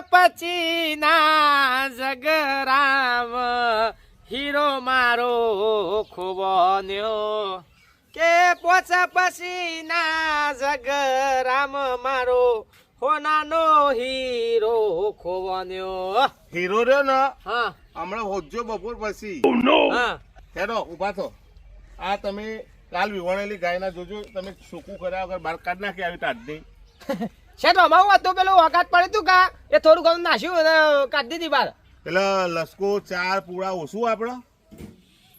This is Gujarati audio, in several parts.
પછી ના જગરામ હીરો મારો ખોવાન્યો કે પોચા પછી ના જગરામ મારો હોનાનો હીરો ખોવાન્યો હીરો રહ્યો ને હા હમણાં હોજો બપોર પછી હા હેડો ઉભા થો આ તમે કાલ વિવણેલી ગાયના જોજો તમે સૂકું કર્યા વગર બહાર કાઢ નાખી આવી ટાઢની શેઠ અમારું હતું પેલું વગાત પડ્યું તું કા એ થોડું ઘણું નાખ્યું અને કાઢી દીધી બહાર પેલા લસકો 4 પૂળા ઓછું આપડે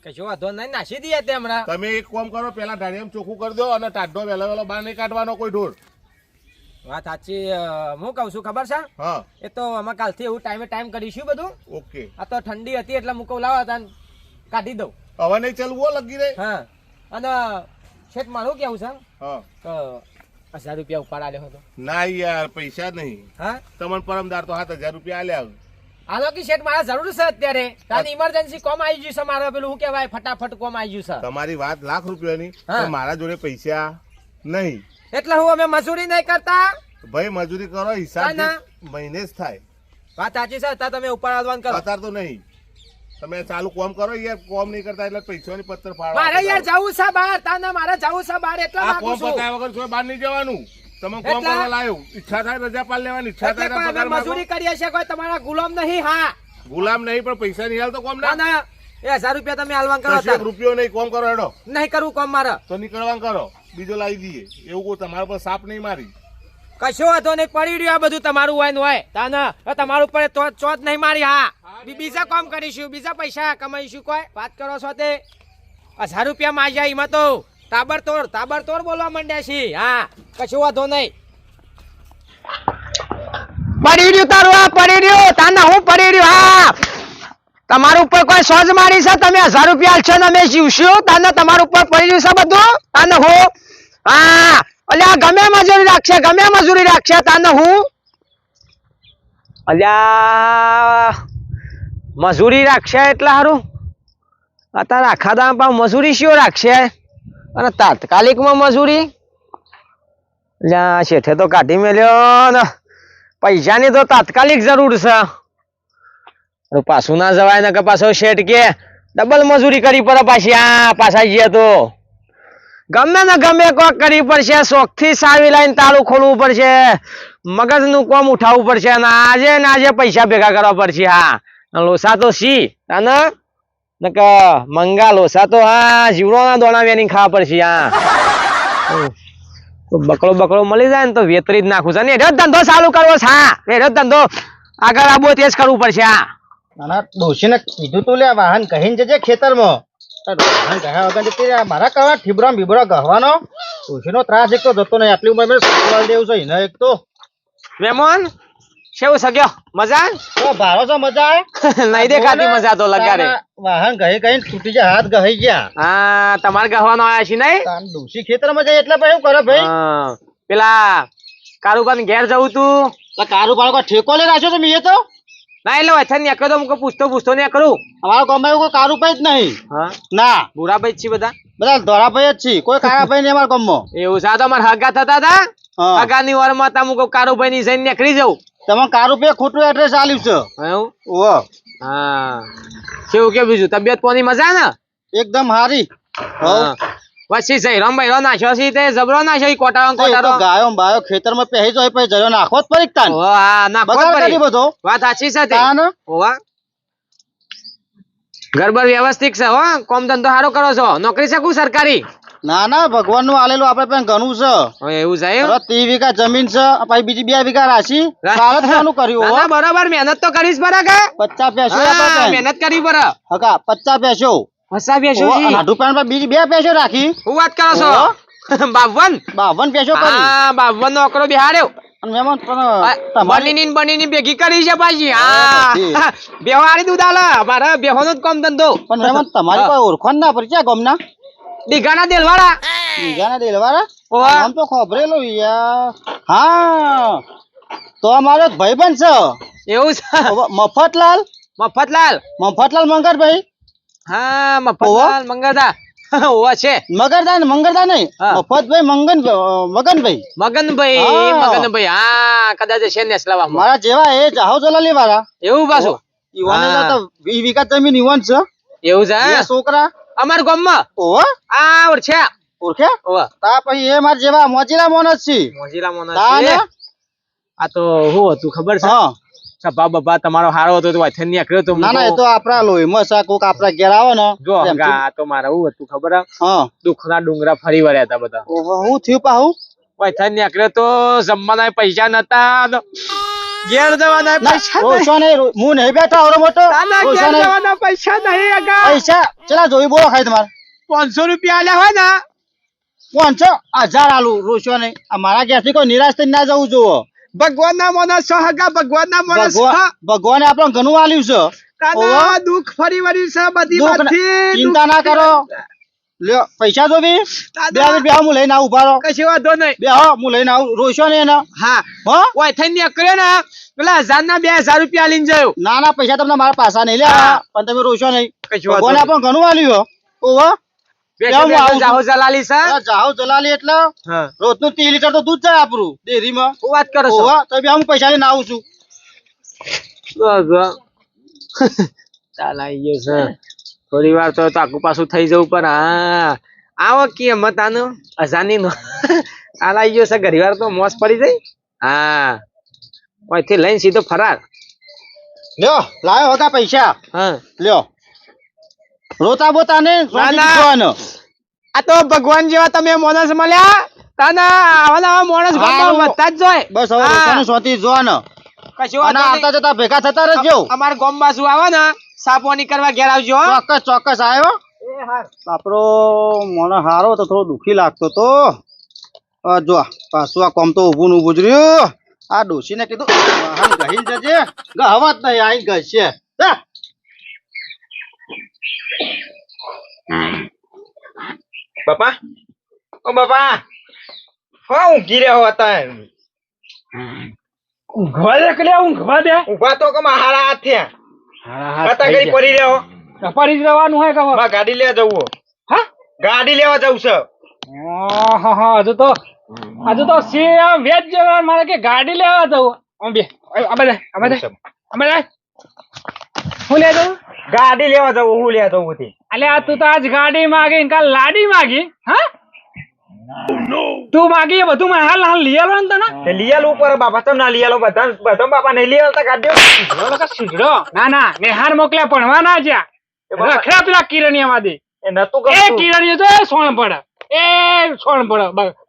કશો વાંધો નહીં નાસી દઈએ તે હમણાં તમે એક કામ કરો પેલા ઢાળિયામાં ચોખ્ખું કરી દો અને ટાઢો વહેલો વહેલો બહાર નહીં કાઢવાનો કોઈ ઢોર વાત સાચી હું કહું છું ખબર છે હા એ તો અમે કાલથી એવું ટાઈમ કરીશું બધું ઓકે આ તો ઠંડી હતી એટલે મુકવ લાવવા હતા કાઢી દઉં હવે નહીં ચાલવું લગી રહી હા અને શેઠ મારું કેવું છે હા તો 1000 રૂપિયા ઉપાડ આલ્યો હતો ના યાર પૈસા નહીં હા તમને પરમદાર તો 7000 રૂપિયા આલ્યા આલો કે શેઠ મારા જરૂર છે અત્યારે કારણ ઇમરજન્સી કોમ આવી ગયું છે મારે પેલું શું કહેવાય ફટાફટ કોમ આવી ગયું છે તમારી વાત લાખ રૂપિયાની હા. તો મારા જોડે પૈસા નહીં એટલે હું અમે મજૂરી નહીં કરતા ભાઈ મજૂરી કરો હિસાબ ના. મહિને જ થાય વાત સાચી છે અત્યારે તમે ઉપાડ આવવાનું કરો અત્યારે તો નહીં તમે ચાલુ કોમ કરો યાર કોમ નહીં કરતા એટલે પૈસાની પત્તર મારે યાર જવું છે બહાર તાને મારે જવું છે બહાર એટલે આ માંગુ કોમ છું પતાવ્યા વગર છો બહાર નહીં જવાનું તમે કોમ એટલે? કરવા લાયો ઈચ્છા થાય રજા પાડ લેવાની ઈચ્છા એટલે થાય કોઈ તો અમે પગાર મજૂરી માંગો. કરીએ છીએ કોઈ તમારા ગુલામ નહીં હા ગુલામ નહીં પણ પૈસા નહીં હાલ તો કોમ ના ના ના એ 1000 રૂપિયા તમે હાલવાન કરો કશો એક અત્યારે. રૂપિયો નહીં કોમ કરો હેડો નહીં કરવું કોમ મારે તો નીકળવાનું કરો બીજો લાવી દઈએ એવું કોઈ તમારા પર સાપ નહીં મારી કશો વાંધો નહીં પડી રહ્યું આ બધું તમારું હોય ને હોય તાને હવે તમારું પર ચોથ નહીં મારી હા બીજા કામ કરીશું બીજા પૈસા કમાઈશું કોઈ વાત કરો છો તે 1000 રૂપિયા માં જાય એમાં તો તાબડતોડ બોલવા માંડ્યા છે હા કશો વાંધો નહીં પડી રહ્યું તારું આ પડી રહ્યું તાને હું પડી રહ્યું હા તમારું ઉપર કોઈ સોજ મારી છે તમે 1000 રૂપિયા આલશો ને અમે જીવશું તાને તમારું ઉપર પડી રહ્યું છે બધું તાને હું હા અલ્યા ગમે મજૂરી રાખશે તાને હું અલ્યા મજૂરી રાખશે એટલે સારું અત્યારે આખા દામ પણ મજૂરી શું રાખશે અને તાત્કાલિકમાં મજૂરી અલ્યા શેઠે તો કાઢી મેલ્યો ને પૈસાની તો તાત્કાલિક જરૂર છે પાછું ના જવાય ને કે પાછો શેઠ કે ડબલ મજૂરી કરી પડે પાછી આ પાછા જઈએ તો ગમે ને ગમે કોક કરવી પડશે શોખથી સાવી લાઈન તાળું ખોલવું પડશે મગજનું કોમ ઉઠાવવું પડશે અને આજે પૈસા ભેગા કરવા પડશે હા લોસા તો સી અને મંગા લોસા તો હા જીવડોના દોણા વેની ખાવા પડશે હા બકડો મળી જાય ને તો વેતરી જ નાખું છે ને એનો ધંધો ચાલુ કરવો છે હા એનો ધંધો આગળ આબો તેજ કરવું પડશે હા નાના ડોશીને કીધું તું લે વાહન કહીને જજે ખેતરમાં વાહન કહ્યા વગર જતી રહે. મારા કરવા ઠીબરા બીબરા ગહવાનો ડોશીનો ત્રાસ એક તો જતો નહીં આટલી ઉંમર દેવું છે એને એક તો મેમોન કેવું સગ્યો મજા ભારો છો મજા આવે નહીં દેખાતી મજા તો લગાડે વાહન કહી કહીને તૂટી જાય હાથ ગહી ગયા હા તમારે ગહવાનો આવ્યા છે નહીં તાન ડોશી ખેતરમાં જાય એટલે પછી શું કરે ભાઈ હા, પેલા કારુબાન ઘેર જવું તું કારું બાળકો ઠેકો લઈ રાખ્યો છે મેં તો ના એટલે વચ્ચે નીકળ્યો તો મુકો પૂછતો ને કરું અમારા ગામમાં એવું કોઈ કારું ભાઈ જ નહીં હા ના ભૂરાભાઈ જ છે બધા ધોળાભાઈ જ છે કોઈ કારા ભાઈ નહીં અમારા ગામમાં એવું છે આ તો અમારા હગા થતા હતા હા. હગાની વારમાં તા મુકો કારુભાઈ ની જઈને નીકળી જવું તમે કારું ભાઈ ખોટું એડ્રેસ આલ્યું છે એવું ઓહ હા કેવું કે બીજું તબિયત પોની મજા ને એકદમ હારી હા પછી જઈ રમભાઈ રો નાખ્યો છે તે જબરો નાખ્યો કોટારો ગાયો બાયો ખેતરમાં પહેરી જાય પછી જયો નાખો જ પડી તાન હા ના બગાડ કરી બધો વાત સાચી છે તે તાન ઓવા ઘરબર વ્યવસ્થિત છે હો કોમ ધંધો સારો કરો છો નોકરી છે કુ સરકારી ના ના ભગવાન નું આલેલું આપડે પણ ઘણું છે હવે એવું છે એમ? 30 વીઘા જમીન છે પછી બીજી 2 વીઘા રાશી ભારતનું કર્યું ના, ના, બરાબર મહેનત તો કરીશ બરા કે 50 પૈસો હા, મહેનત કરી બરા હકા 50 પૈસો હસા બેસો આઢું પાન પર બીજી 2 પૈસો રાખી હું વાત કરો છો ઓહો. 52 પૈસો કરી હા 52 નો આંકડો બિહાર્યો અને મહેમાન પણ બનીની ભેગી કરી છે પાછી હા બેહારી દૂધ આલે મારા બેહોનો જ કામ ધંધો પણ મહેમાન તમારી કોઈ ઓળખાણ ના પડી ક્યાં ગામના દીઘાના દેલવાડા બીજાના દેલવાળા ઓહો. નામ તો ખબરેલું યાર હા તો અમારો એક ભાઈબંધ છે એવું છે મફતલાલ મફતલાલ મંગળભાઈ હા મફતલાલ મંગળદા ઓવા છે મગરદા ને મંગળદા નહીં, હા. મફતભાઈ મગનભાઈ. મગનભાઈ હા. મગનભાઈ હા કદાચ છે નેસલાવામાં મારા જેવા એ જાહો જલાલી વાળા. એવું પાછું ઈવાને હા. તો 20 વીઘા જમીન ઈવાન છે. એવું છે બે છોકરા. અમાર ગામમાં ઓહો, આ ઓળખે ઓળખે? ઓવા તા પછી એ મારા જેવા મોજીલા મોનસ છે. મોજીલા મોના તા છે ને? આ તો શું હતું ખબર છે હા. સભા બભા તમારો હારો હતો તો વાથન નીકળ્યો તો ના ના, એ તો આપણા લોહીમાં છે. કોક આપણા ઘેર આવે ને જો એમથી- આ તો મારા શું હતું ખબર હે? હા. દુઃખના ડુંગરા ફરી વળ્યા હતા બધા ઓહો, હું થયું પાહુ? વાથન નીકળ્યો તો જમવાના પૈસા નતા તો ઘેર જવાના ના, પૈસા રોશો નહીં, હું નહીં બેઠો આવડો મોટો. તાના રોશો ઘેર નહીં. જવાના પૈસા નહીં આગા પૈસા ચલા જોઈ બોલો ખાઈ તમારે 500 રૂપિયા આલ્યા હોય ને 500 1000 આલુ. રોશો નહીં, આ મારા ઘેરથી કોઈ નિરાશ થઈને ના જવું જોવો. ભગવાનના માણસ છો હગા ભગવાનના માણસ છો. ભગવાને આપણને ઘણું આલ્યું છે. તાના દુઃખ ફરી વળ્યું છે બધી દુઃખ ના- બાજુથી. ચિંતા ના કરો. લ્યો પૈસા જો બી દાદા. બે હું લઈને આવું. ઉભા રહો. કશી વાંધો નહીં બે હું લઈને આવું. રોશો નહીં એને. હા હો? ઓય થઈને નીકળ્યો ને પેલા 1000 ના 2000 રૂપિયા લઈને જયો ના ના, પૈસા તમને મારા પાસા નહીં લે. હા. પણ તમે રોશો નહીં. કશી વાંધો ભગવાને આપણને ઘણું આલ્યું. ઓહો, બેઠો હું બેઠો આવું જાહો જલાલી છે અરે જાહો જલાલી એટલે હા રોજનું 3 લીટર તો દૂધ જાય આપણું ડેરીમાં. હું વાત કરો છો ઓહો, તો બે હું પૈસા લઈને આવું છું. ચાલ આવી ગયો છે થોડી વાર તો આખું પાછું થઈ જવું પણ હા આવો કિંમત આનો 1000 નો હાલ આવી ગયો છે ઘણી વાર તો મોસ પડી જાય હા ઓયથી લઈને સીધો ફરાર લ્યો લાયો હોગા પૈસા. હા લ્યો રોતા બોતા ને ના, ના. આ તો ભગવાન જેવા તમે માણસ મળ્યા તાના આવા માણસ હારું. વધતા જ જોય બસ હવે હા. રોતાને સોતી જો ને. કશું અને વાંધો આવતા જતા ભેગા થતા રહેજો. નહીં. અમારા ગામ બાજુ આવે ને સાપવાની કરવા ઘેર આવજો હો. ચોક્કસ ચોક્કસ આવ્યો. બાપરો મને હારો તો થોડો દુખી લાગતો તો જો પાછું આ કોમ તો ઊભું ને ઊભું જ રહ્યું. આ ડોશીને કીધું વાહન ગહીને જજે. ગહવા જ નહીં આઈ ગશે. જા. બાપા ઓ બાપા હા ઊંઘી રહ્યો હતા ઊંઘવા દે કે ઊંઘવા દે ઊભા તો કમા હારા હાથ થયા પતા કરી પડી રહ્યો સફારી જ રહેવાનું હોય કે માં ગાડી લેવા જવું હા ગાડી લેવા જવું છે હા હજુ તો સીએમ વેજ જવાનું મારે કે ગાડી લેવા જવું આમ બે અમે હું લે જવું ગાડી લેવા જવું હું લેવા જવું હતી અલે આ તું તો આજ ગાડી માગી કાલ લાડી માગી હા તું માગી એ બધું મને હાલ લઈ આલો ને તને લીયાલ ઉપર બાપા તો ના લીયાલો બધા બાપા નહીં લીયાલતા ગાડીઓ શીઘડો ના નેહાર મોકલ્યા ભણવા ના જ્યાં રખડા પેલા કિરણિયા દે એ નતું એ ગમતું કિરણિયો તો સોણ પડે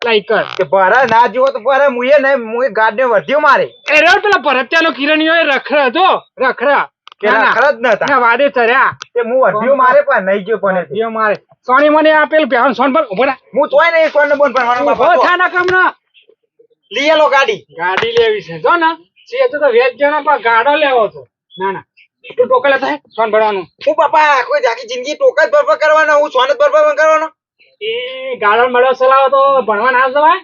લાઈક કર કે ભરા ના જીવો તો ભરા મુએ નહીં મુએ ગાડીઓ વધ્યો મારે એ રે પેલા ભરત્યાનો કિરણિયો એ રખડા જો રખડા કે ખરજ નતા ના વાદે ચર્યા તે હું વધ્યો મારે પણ નહીં ગયો પણ યો મારે સોની મને આપેલ બેહન સોન પર ઉભો હું તોય નહીં કોઈને બોલ ભરવાનો ઉભો બાપા થા ના કામ ના લીયાલો ગાડી ગાડી લેવી છે જો ને છે તો વેચ જણા પર ગાડો લેવો છે ના તું ટોકલે થાય સોન ભરવાનું હું બાપા કોઈ આખી જિંદગી ટોકા જ બરબર કરવાનો હું સોન જ બરબર કરવાનો એ ગાડો મળો ચલાવો તો ભણવા ના જવાય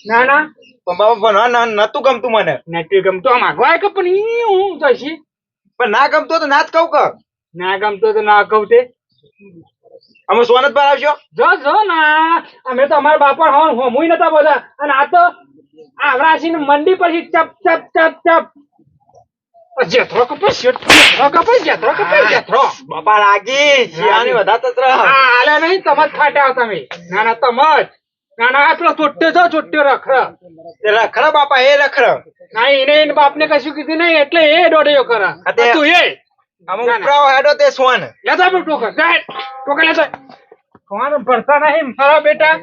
ના પણ બાપા ભણવા નતું ગમતું મને નથી ગમતું આમ આગવાય કે પણ ઈ હું જઈશી પણ ના ગમતું તો ના જ કહું કે ના ગમતું તો ના કહું તે અમે સોન જ ભરાવશો જો ના અમે તો અમારા બાપા હોમુય નતા બધા અને આ તો આવરાસી મંડી પછી ચપ જેથરો કપાઈ બાપા લાગી શિયાની વધારતો જ રહ. આલે નહીં તમજ ખાટ્યા તમે ના તમજ ના પેલો ચોટ્યો રખડ તે રખડ બાપા એ રખડ ના એને બાપને કશું કીધું નહીં એટલે એ દોડ્યો કરે આ તે- તું એ અમે ઉપરાવો હેડો તે સોન લેતા પણ ટોકર લેતા કોણ ભરતા નહીં મારા બેટા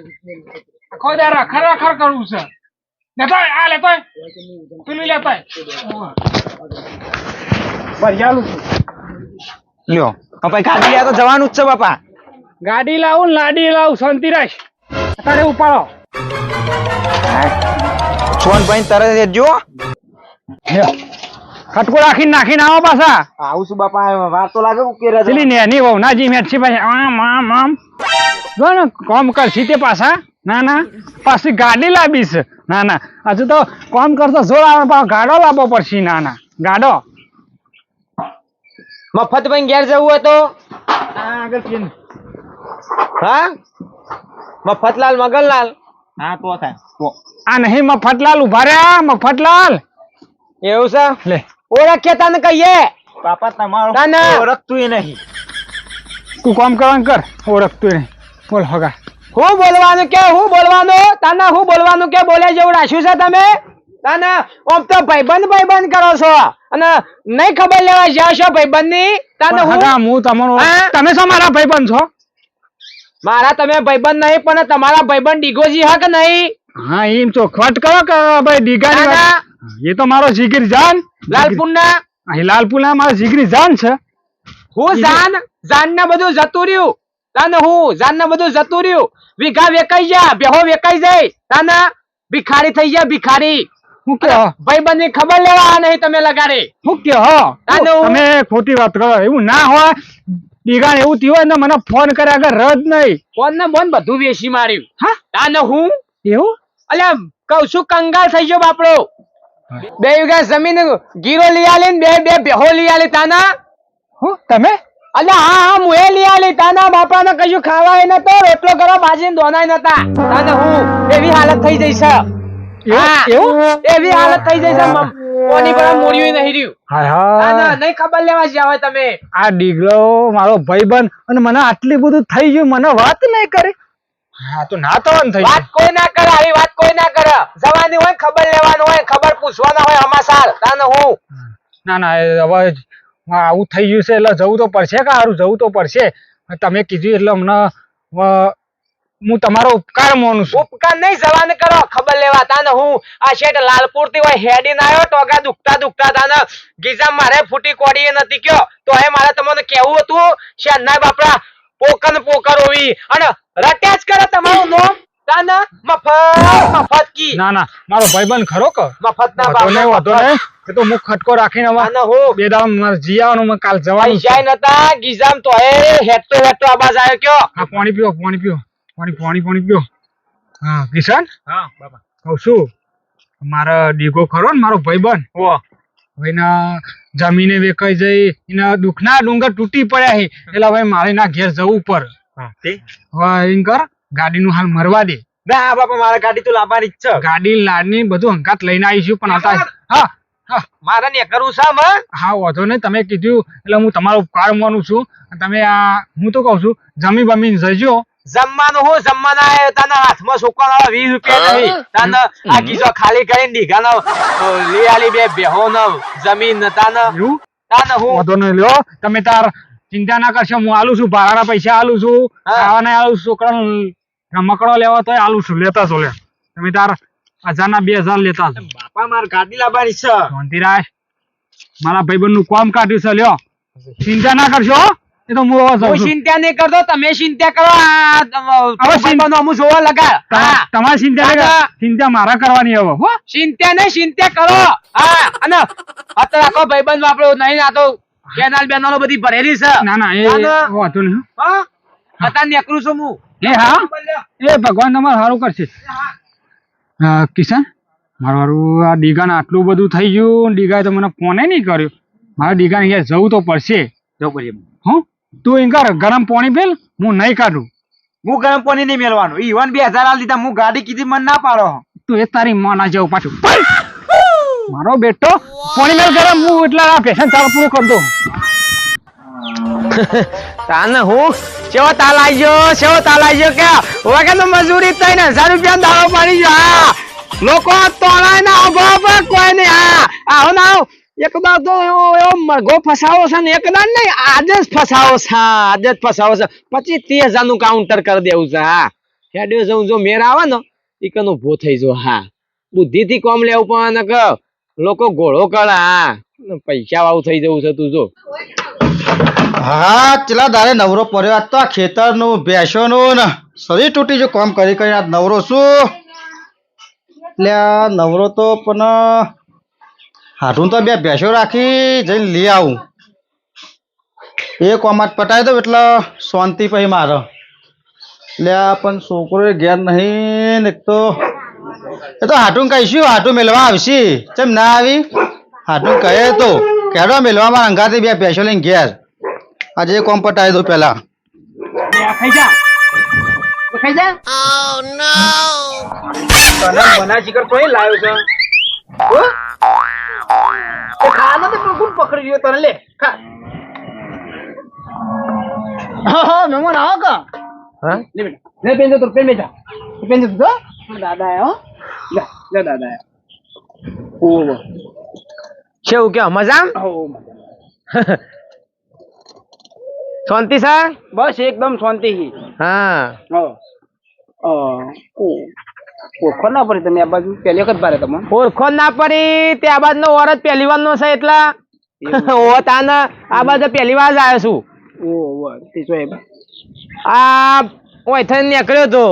આખો દે રખડ કરવું છે લેતા આ લેતા પેલું લેતા ભરિયાલું લ્યો બાપા ગાડી લેવા તો જવાનું જ છે બાપા ગાડી લાવું ને લાડી લાવું શાંતિ રાખ અત્યારે ઉપાડો સોન ભાઈ તરત જો ખટકો રાખીને નાખીને આવો પાછા આવું છું બાપા વાર તો લાગે ઉકેરા પેલી નેની વહુ નાજી મેઠી પાછી આમ જો ને કોમ કરશી તે પાછા ના પાછી ગાડી લાવીશ ના હજુ તો કોમ કરતો જોર આવે પાછો ગાડો લાવવો પડશે ના ગાડો મફત ભાઈ ઘેર જવું હોય તો આગળ હા મફતલાલ મગનલાલ હા તો થાય તો આ નહીં મફતલાલ ઉભા રહ્યા મફતલાલ એવું છે લે ઓળખીએ તને કહીએ બાપા તમારો તને ઓળખતું નહીં. તું કામ કરવાનું કર ઓળખતું નહીં બોલ હગા હું બોલવાનું કે હું બોલવાનું તને હું બોલવાનું કે બોલે જેવું રાખ્યું છે તમે તને આમ તો ભાઈબંધ કરો છો અને નહીં ખબર લેવા જાવ છો ભાઈબંધ ની તને હું હગા હું તમારો હા? તમે શું મારા ભાઈબંધ છો મારા તમે ભાઈબંધ નહીં પણ તમારા ભાઈબંધ ડીગોજી હક નહીં હા એમ ચોખવટ કરો કે ભાઈ ડીગાની ના, વાત. એ તો મારો જીગરી જાન લાલપુરના અહીં લાલપુરના મારો જીગરી જાન છે હું જાન ને બધું જતું રહ્યું તને હું જાન ને બધું જતું રહ્યું વીઘા વેકાઈ જા બેહો વેકાઈ જાય તને ભિખારી થઈ જાય ભિખારી હું કે ભાઈબંધ ની ખબર લેવા નહીં તમે લગાડે હું કે હો તાને હું- તમે ખોટી વાત કરો એવું ના હોય ડીગાને એવું થયું હોય ને મને ફોન કર્યા આગળ રદ નહીં ફોન ને બોન બધું વેચી માર્યું હા તાને હું એવું અલ્યા કઉ છું કંગાલ થઈ ગયો બાપડો 2 વીઘા જમીન ગીરો લઈ આલી ને બે બેહો લઈ આલી તાના હું તમે અલ્યા હા મુએ લઈ આલી તાના બાપા ને કશું ખાવાય નતો રોટલો કરો બાજીને દોનાય નતા તાને હું એવી હાલત થઈ જઈ છે હા, એવું એવી હાલત થઈ જઈ છે કોની પર મોર્યું નહીં રહ્યું હાય તાને હાય નહીં ખબર લેવા જાવ તમે આ ડીગલો મારો ભાઈબંધ અને મને આટલી બધું થઈ ગયું મને વાત નહીં કરી હા તો ના થવાનું થઈ વાત કોઈ ના કરે આવી વાત કોઈ ના કરે જવાની હોય ખબર લેવાનું હોય ખબર પૂછવાના હોય હમાસાર તાને હું ના ના એ હવે આવું થઈ ગયું છે એટલે જવું તો પડશે કે સારું જવું તો પડશે તમે કીધું એટલે હમણાં હું તમારો ઉપકાર માનું છું ઉપકાર નહીં જવાને કરો ખબર લેવા તાને હું આ શેઠ લાલપુર થી હોય હેડીને આવ્યો ટોગા દુખતા તાને ગીઝા મારે ફૂટી કોડીએ નથી કયો તો એ મારે તમને કેવું હતું શેઠના બાપડા પોકર હોવી અને રટ્યા જ કરે તમારું નોમ તાને મફત કી ના ના મારો ભાઈબંધ ખરો કે મફત ના વાંધો નહીં વાંધો બાપા નહીં એ તો હું ખટકો રાખીને હવે તાને હું બે દાડા મારે જી આવવાનું મને કાલ જવાનું છે. પૈસા નતા ગીઝામ તો હેટતો આબાજ આવ્યો કયો હા પાણી પીઓ પાણી પીઓ હા કિશન હા બાપા કહું છું મારા ડીગો ખરો ને મારો ભાઈબંધ ઓ હવે એના જમીને વેકાઈ જઈ એના દુઃખના ડુંગર તૂટી પડ્યા છે એટલે હવે મારે એના ઘેર જવું પર હા તે હવે એમ કર ગાડીનું હાલ મરવા દે ના બાપા મારા ગાડી તો લાવવાની જ છે. ગાડી લાડની બધું હંકાત લઈને આવીશું પણ आता હા હા મારે ને કરું સામ હા વાંધો નહીં તમે કીધું એટલે હું તમારો ઉપકાર માનું છું તમે આ હું તો કહું છું જમી બમીને જજો જમવાનું હું જમવાના આયો તાના હાથમાં છોકરા 20 રૂપિયા નહીં તાને આ ગીજો ખાલી કરીને ડીગાનો લઈ આલી બે બેહો ન જમીન તાને એવું તાને હું વાંધો નહીં લ્યો તમે તાર ચિંતા ના કરશો હું આલું છું ભાડાના પૈસા આલું છું હા. ખાવાના આલું છું છોકરાનું રમકડો લેવા તો આલું છું લેતા છો લે તમે તાર 1000 ના 2000 લેતા છો બાપા મારે ગાડી લાવવાની છે. શાંતિરાજ મારા ભાઈબંધ નું કામ કાઢ્યું છે લ્યો ચિંતા ના કરશો હો. એ તો હું હવે હું જાઉં છું. ચિંતા નહીં કરતો તમે ચિંતા કરો હવે ભાઈબંધો અમુક જોવા લગાડ હા તમારી ચિંતા નહીં હા. કર. ચિંતા મારા કરવાની હવે હો ચિંતા નહીં ચિંતા કરો હા અને અત્યારે આખો ભાઈબંધ આપણો નહીં આ તો બેનાલો બધી ભરેલી છે ના ના એ ના. વાંધો નહીં હો. હા અત્યારે નીકળું છું હું એ હા એ ભગવાન તમારે સારું કરશે કિશન મારું આ ડીગાને આટલું બધું થઈ ગયું ડીગાએ તો મને ફોને નહીં કર્યો મારે ડીગાને અહીંયા જવું તો પડશે જવું પડશે. હું તું એમ કર ગરમ પાણી પીલ હું નહીં કાઢું હું ગરમ પાણી નહીં મેળવાનું ઈવન 2000 આ લીધા હું ગાડી કીધી મને ના પાડો. તું એ તારી માં ના જવું પાછું મારો બેટો પાણી મેળ ગરમ હું એટલે આ પેશન ચાલુ પૂરું કરી દઉં તાને હું કેવો તાલ આવી ગયો કે વગર મજૂરી 3000 રૂપિયા દાવો પડી ગયો હા લોકો તોડાય ના ઉભા પર કોઈ નહીં હા આવો ના આવો એકદા તો એવો મરઘો ફસાવો છે ને એકદા નહીં આજે જ ફસાવો છે 25-30,000 નું કાઉન્ટર કરી દેવું છે હા હેડ્યો જઉં જો મેર આવે ને ઈકન ઉભો થઈ જો હા બુદ્ધિ થી કોમ લેવું પણ કે લોકો ઘોડો કરે હા પૈસા વાળું થઈ જવું છે તું જો હા ચલા દારે નવરો પડ્યો આજ તો આ ખેતરનું ભેંસોનું ને શરીર તૂટી જો કામ કરી કરીને આજ નવરો છું એટલે આ નવરો તો પણ હાથું તો બે ભેંસો રાખી જઈને લઈ આવું એ કોમાટ પટાવી દઉં એટલે શાંતિ પછી મારે એટલે આ પણ છોકરો ઘેર નહીં ને એક તો એ તો હાથું કહીશું હાથું મેળવા આવશે ચમ ના આવી હાથું કહે તો કેડો મેળવા અંગાથી બે ભેંસો લઈને ઘેર આજે કોમ પટાવી દો પેલા ખાઈ જા ખાઈ જા તને બના શિખર તો લાવ્યો છે હો? તો ખાવાનો તો કોણ પકડી રહ્યો તને લે ખા હા મહેમાન આવો કા હા લે બેટા લે પેન તો પેન બેટા પેન તો દાદા આયો લે લે દાદા આયો ઓ કેવું કે મજામ ઓ શાંતિ સર બસ એકદમ શાંતિ હી હા ઓળખો ના પડી તમે આ બાજુ પહેલી વખત બારે તમે ઓળખો ના પડી તે આ બાજનો વરસ પહેલી વાર નો છે એટલા ઓ તાન આ બાજુ પહેલી વાર જ આવ્યો છું ઓ તે સાહેબ આ ઓયથી નીકળ્યો તો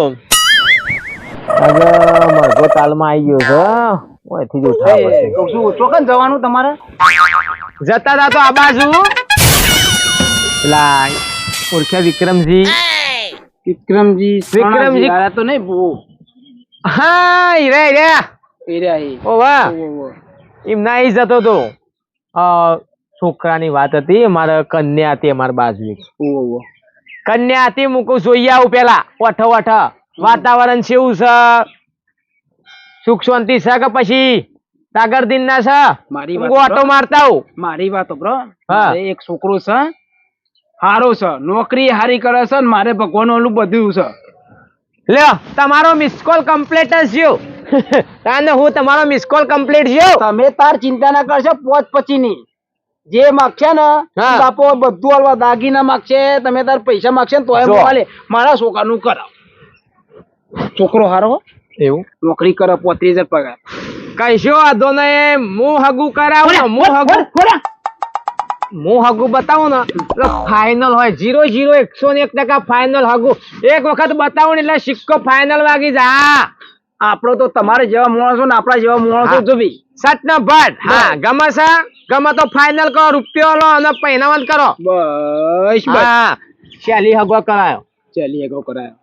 આજે મરઘો તાલમાં આવી ગયો છે ઓયથી જ ઉઠાવો છે કહું છું ચોકન જવાનું તમારે જતા હતા તો આ બાજુ પેલા ઓળખ્યા વિક્રમજી વિક્રમજી વિક્રમજી. આ તો નહીં બહુ હા ઈ રે એ રહ્યા એ ઓ વાહ ઓ એમ ના ઈ જતો તો છોકરાની વાત હતી મારા કન્યા હતી અમારી બાજુ એક ઓ કન્યા હતી મૂકું જોઈ આવું પેલા વઠ વાતાવરણ કેવું છે સુખ શાંતિ છે કે પછી તાગર દિન ના છે મારી હું વાત ઓટો મારતા આવું મારી વાત બ્રો હા. મારે એક છોકરો છે હારો છે નોકરી હારી કરે છે ને મારે ભગવાન ઓલું બધું છે લ્યો તમારો મિસ કોલ કમ્પ્લીટ જ થયો તાને હું તમારો મિસ કોલ કમ્પ્લીટ થયો તમે તાર ચિંતા ના કરશો પોચ પછી ની જે માગશે ને હા. બાપો બધું હાલવા દાગીના માગશે તમે તાર પૈસા માગશે ને તોય જો. હાલે મારા છોકરાનું કરાવ છોકરો હારો એવું નોકરી કરે 35,000 પગાર કઈશો વાંધો નહીં હું હગું કરાવું ને હું હગું બતાવું ને એટલે ફાઇનલ હોય 0-0 101% ફાઇનલ હગું એક વખત બતાવું ને એટલે સિક્કો ફાઇનલ વાગી જા આપણો તો તમારે જેવા માણસો ને આપણા જેવા માણસો હા. જોવી સટ ન ભટ હા ગમે છે ગમે તો ફાઇનલ કરો રૂપિયો લો અને પહેનાવન કરો બસ બસ હા શાલી હગો કરાયો ચાલી એગો કરાયો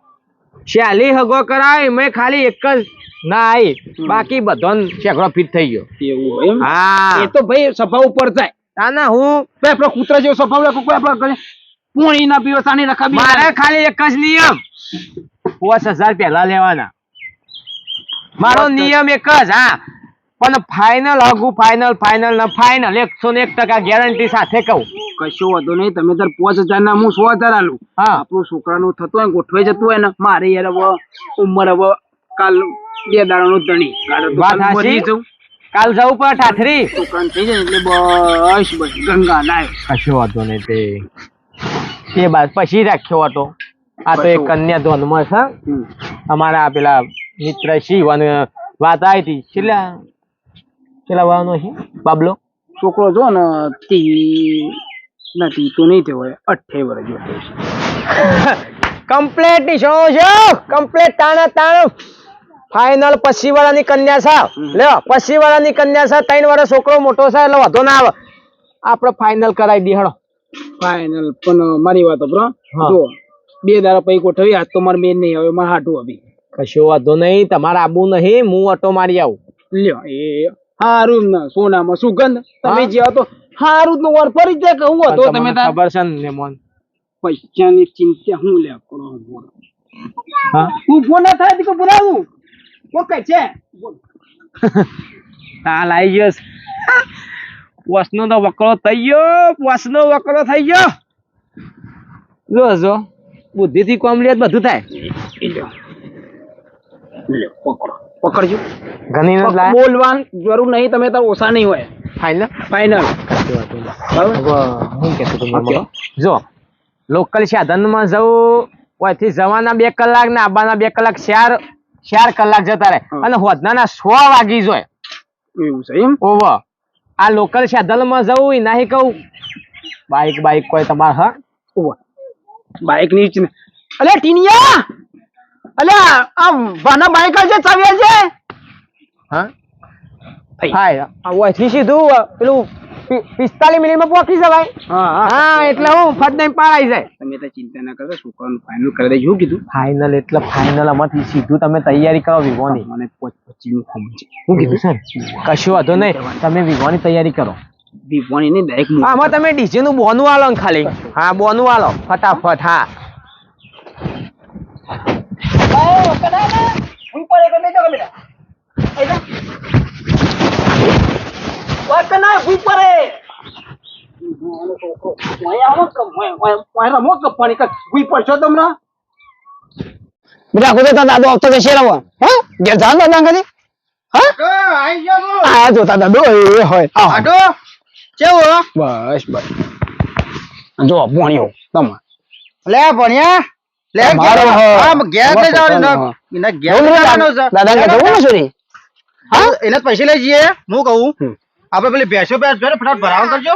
શાલી હગો કરાય મેં ખાલી એક જ ના આવી બાકી બધો શેકડો ફિટ થઈ ગયો એવું હોય એમ હા એ તો ભાઈ સભા ઉપર જાય તાને હું ભાઈ આપણો કૂતરા જેવો સ્વભાવ રાખો કોઈ આપણા ઘરે પોણી ના પીવો સાની રખાબી મારે ખાલી એક જ નિયમ 5000 પહેલા લેવાના મારો નિયમ એક જ હા પણ ફાઇનલ હગું ફાઇનલ ને ફાઇનલ 101% ગેરંટી સાથે કહું કશો વાંધો નહીં તમે તાર 5,000 ના હું 100,000 આલું હા આપણું છોકરાનું થતું હોય ગોઠવાઈ જતું હોય ને મારે યાર હવે ઉંમર હવે કાલ 2 દાડાનો ધણી કાલે તો વાત કાલ મરી હાચી. જવું કાલ જવું પડે ઠાઠરી છોકરાને થઈ જાય ને એટલે બસ ગંગા નાય કશો વાંધો નહીં તે બાદ પછી રાખ્યો હતો આ તો એક કન્યા ધોનમાં છે અમારા પેલા મિત્ર શિવન વાત આવી હતી છેલ્લા વાનો છે બાબલો છોકરો જો ને નથી તો નહીં થયો હોય 28 વર્ષ જેવો થયો છે કમ્પ્લેટ ની શો છે કમ્પ્લેટ તાણ ફાઇનલ 25 વાળાની કન્યા છે લ્યો 25 વાળાની કન્યા છે 3 વર્ષ છોકરો મોટો છે એટલે વધો ના આવે આપણે ફાઇનલ કરાવી દી હળો ફાઇનલ પણ મારી વાત બ્રો હા. જો 2 દાડા પછી ગોઠવી આજ તો મારે મેન નહીં હવે મારે હાટું આવી કશો વાંધો નહીં તમારે આબુ નહીં હું ઓટો મારી આવું લ્યો એ હારું ને સોનામાં સુગંધ તમે હા. જ્યાં તો હારું નું વર ફરી જાય કે હું હતો પણ તમે તમને ખબર છે ને મોન પૈસાની ચિંતા હું લે કરો હા તું ફોન ના થાય તો બોલાવું ઓકે છે હાલ આવી ગયો વસનો તો વકરો થઈ ગયો વસનો વકરો થઈ ગયો જો બુદ્ધિ થી કોમ લે બધું થાય પકડજો ઘણી બોલવાનું જરૂર નહીં તમે તાર ઓછા નહીં હોય ફાઇનલ ફાઇનલ હું કહેતો હતો જો લોકલ સાધનમાં જવું ઓયથી જવાના 2 કલાક ને આવવાના 2 કલાક 4 કલાક જતા રહે અને હોદનાના 100 વાગી જોય એવું છે એમ ઓવર આ લોકલ સાધનમાં જવું ઈ નહીં કહું બાઈક કોઈ તમારે હા બાઈક ની અલે ટીનિયા અલે આ વાના બાઈક છે ચાવ્યા છે હા હા ઓયથી સીધું પેલું 45 મિનિટમાં પહોંચી જવાય હા એટલે હું ફટ દઈને પાડાઈ જાય તમે તો ચિંતા ના કરતા છોકરાનું ફાઇનલ કરી દેજો કીધું ફાઇનલ એટલે ફાઇનલ આમાંથી સીધું તમે તૈયારી કરો વિવોની મને 25 નું ખમ છે શું કીધું સર કશું વાંધો નહીં તમે વિવોની તૈયારી કરો દીપવાની ને ડાયરેક્ટ આમાં તમે ડીજે નું બોનું આલો ને ખાલી હા બોનું આલો ફટાફટ હા ઓય રમો કપ્પાની કઈ કોઈ પડશો તમને બેટા ખુદે દાદો આવતો બેસી રહો હે ઘેર જાન દાદા કદી હા આઈ જાવ આ જોતા દાદો એ હોય આડો કેવો બસ બસ જો ભણ્યો તમે લે ભણ્યા લે મારો આમ ઘેર લઈ જવાનું ના ઘેર લઈ જવાનું છે દાદા કે જવું ને સોરી હા એને પૈસા લઈ જઈએ હું કહું આપણે પેલી ભેંસો ફટાફટ ભરાવ કરજો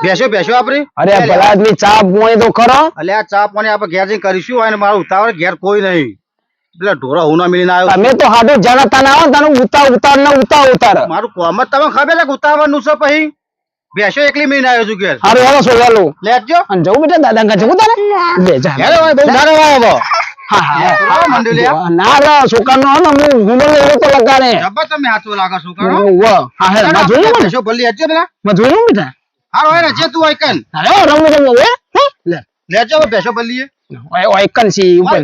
ભેંસો આપણે અરે ભલા આદમી ચા પોણી તો કરો અલે આ ચા પાણી આપણે ઘેર જઈને કરીશું અને મારો ઉતાવળ ઘેર કોઈ નહીં પેલા ઢોરા હું ના મિલીને આવ્યો તમે તો હાડું જણાતા ના આવો તારું ઉતાર મારું કોમ જ તમે ખબર છે કે ઉતાવળનું છે પછી ભેંસો એકલી મિલીને આવ્યો છું ઘેર હારું હાલો સોયાલો લેજો અને જવું બેટા દાદા કા જવું તારે લે જા ઘેર હોય બહુ ના રહેવા હા હા મંડળિયા ના રા છોકરાનો હે ને હું લેવો તો લગાડે જબર તમે હાથો લાગો શું કરો હા હે માં જોયું ને ભેંસો ભલી હજો પેલા માં જોયું બેટા હારો હોય ને જે તું હોય કન અરે રમવું હે લે લેજો ભેંસો ભલી ઓય એકન સી ઉપર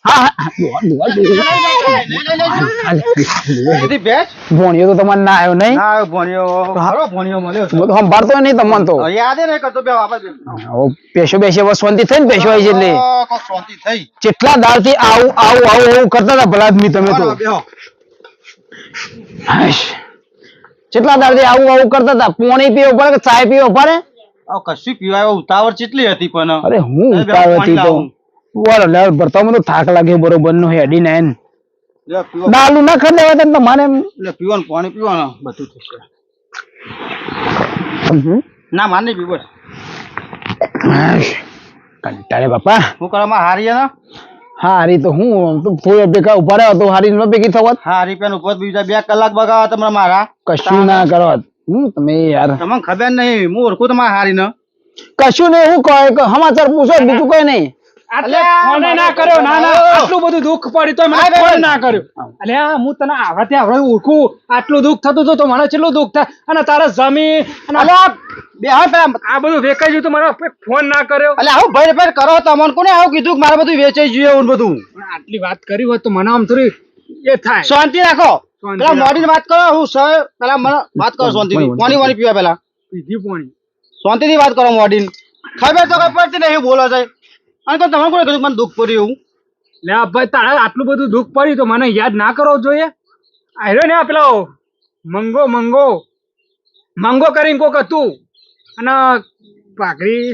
હા બધી ભેંસ ભોણિયો તો તમારે ના આવ્યો નહીં ના આવ્યો ભણ્યો હારો ભણ્યો મળ્યો છે. બધું સંભાળતો નહીં તમને તો યાદ નહીં કરતો બે આપણે પેશો બેસે બસ શાંતિ થઈ ને પેશો આવી એટલે કોક શાંતિ થઈ કેટલા દાળથી આવું કરતા હતા ભલા આદમી તમે તો બેહો હાશ. કેટલા દાળથી આવું કરતા હતા પોણી પીવો પડે કે ચાય પીવો પડે આ કશું પીવાય ઉતાવળ ચેટલી હતી પણ અરે હું ઉતાવળથી તો બોલો લે ભરતામાં તો થાક લાગે બરોબર નો હેડી ને એન લે પીવો દાલુ ના ખાઈ લેવા તો તમારે એમ લે પીવાનું પાણી પીવાનું બધું થશે હમ. ના માર નહીં પીવો હાશ. કંટાળે બાપા હું કરવા હારી ને હારી તો હું તો થોડી ભેગા ઉભા રહ્યો તો હારી ન ભેગી થવત હારી પેન ઉપર બીજા 2 કલાક બગાવા તમે મારા કશું ના કરો તમે યાર તમને ખબર નહીં હું ઓળખું તમારા હારી ને કશું નહીં હું કહે સમાચાર પૂછો બીજું કઈ નહીં ફોન ના કર્યો ના ના આટલું બધું દુઃખ પડ્યું તો મને ફોન ના કર્યો અલ્યા હું તને આવા ત્યાં હવે ઓળખું આટલું દુઃખ થતું હતું તો મને કેટલું દુઃખ થાય અને તારા જમીન અને બે હા પેલા આ બધું વેચાઈ ગયું તો મને ફોન ના કર્યો અલે આવું ભર કરો તમને કોને આવું કીધું કે મારે બધું વેચાઈ ગયું એવું બધું પણ આટલી વાત કરી હોત તો મને આમ થોડી એ થાય શાંતિ રાખો શાંતિ પેલા રાખો. મોડીને વાત કરો હું સર પેલા મને વાત કરો શાંતિથી પાણી પીવા પેલા પીધી પોણી શાંતિથી વાત કરો મોડીને ખબર તો કઈ પડતી નહીં બોલો છે અને કોઈ તમારે કોને કીધું મને દુઃખ પડ્યું એવું લે આ ભાઈ તારે આટલું બધું દુઃખ પડ્યું તો મને યાદ ના કરવો જોઈએ આવ્યો ને આ પેલો મંગો કરીને કોક હતું અને પાઘડી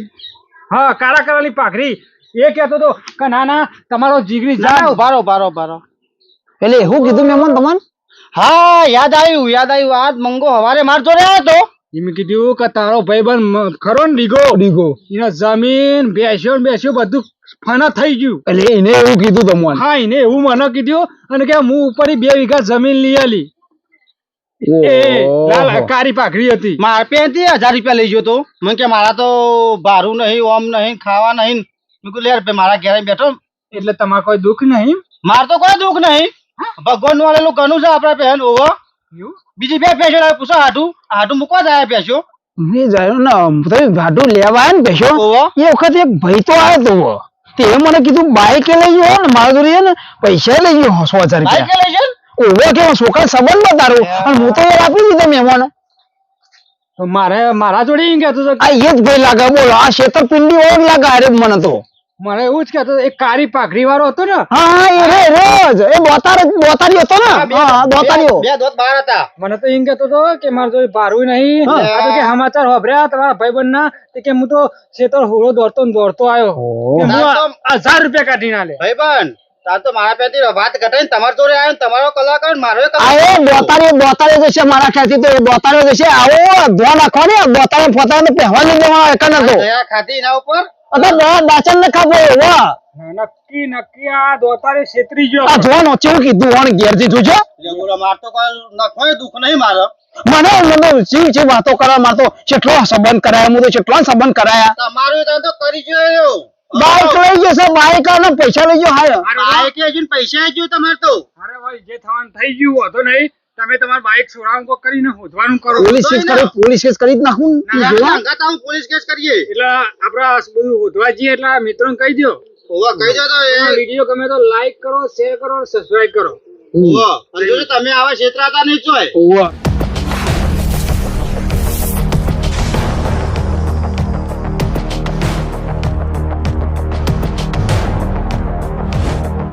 હા કાળા કલરની પાઘડી એ કહેતો હતો કે ના ના તમારો જીગરી જા ભારો એટલે એવું કીધું મહેમાન તમને હા યાદ આવ્યું આજ મંગો હવારે માર જોડે આવ્યો તો એમ કીધું કે તારો ભાઈબંધ ખરો ને ડીગો એના જમીન બેસ્યો બધું ફના થઈ ગયું એટલે એને એવું કીધું તમને હા એને એવું મને કીધું અને કે હું ઉપર 2 વીઘા જમીન લઈ આલી એ લાલ કારી પાઘડી હતી માર પેથી 1000 રૂપિયા લઈ ગયો તો મને કે મારા તો ભારું નહીં ઓમ નહીં ખાવા નહીં મેં કીધું લે રૂપિયા મારા ઘેર બેઠો એટલે તમારે કોઈ દુઃખ નહીં માર તો કોઈ દુઃખ નહીં ભગવાન વાળેલું ઘણું છે આપડા પહેન ઓવો બીજી 2 પેશો પૂછો હાટું મૂકવા જાય પેશો મેં જાય ને તમે ભાડું લેવા આવ્યા ને પેશો ઓવો એ વખત એક ભાઈ તો આવ્યો તો તે મને કીધું બાઈકે લઈ ગયો ને મારા જોડે ને પૈસા લઈ ગયો 100,000 બાઈક રૂપિયા લઈ છે ઓવો કે છોકરા સંબંધ માં તારું અને હું તો યાર આપી દીધો મહેમાન તો મારા જોડે એમ કહેતો હતો આ એ જ ભાઈ લાગે બોલો આ છેતરપિંડી ઓર લાગે અરે મને તો મને એવું જ કહેતો હતો, એક કારી પાઘડી વાળો હતો ને હા એ રોજ એ દોતારી હતો ને હા દોતારીઓ 2 દોત બહાર હતા મને તો એમ કહેતો હતો કે મારા જોડે ભારું નહીં આ તો કે સમાચાર હોભર્યા તમારા ભાઈબંધ ના કે હું તો શેતર હોળો દોડતો આવ્યો કે હું 1000 રૂપિયા કાઢી ના લે ભાઈબંધ તાર તો મારા પેથી વાત ઘટાઈને તમારા જોડે આવ્યો ને તમારો કલાકાર મારો આવો દોતારીઓ જશે મારા ખ્યાલથી તો દોતારીઓ જશે આવો ધોવા નાખો ને દોતારીઓ ફોતારીઓ તો પહેવા નહીં દેવાનો એક નતો દયા ખાધી એના ઉપર દાચન ને ખાબો વાહ નક્કી આ દોતારે છેતરી ગયો આ જોવાનો ચેવું કીધું વણ ઘેરથી જોજો માર તો કોઈ નખોય દુઃખ નહીં મારો મને ચી વાતો કરવા મારતો કેટલો સંબંધ કરાયા હું તો કેટલો સંબંધ કરાયા તમારું તો કરી જોયો બાઈક લઈ જશે બાઈક અને પૈસા લઈ ગયો હાય બાઈક લઈ પૈસા આવી ગયું તમારે તો અરે ભાઈ જે થવાનું થઈ ગયું હતો નહીં તમે તમારું બાઈક સોરામ કો કરીને હોદવાનું કરો પોલીસ કેસ કરી જ નાખું પોલીસ કેસ કરીએ એટલે આપડા બધું હોદવા જઈએ એટલે મિત્રોને કહી દો ઓવા કહી દો તો વિડીયો ગમે તો લાઈક કરો શેર કરો સબસ્ક્રાઇબ કરો તમે આવા ક્ષેત્રતા નહીં જોય ઓવા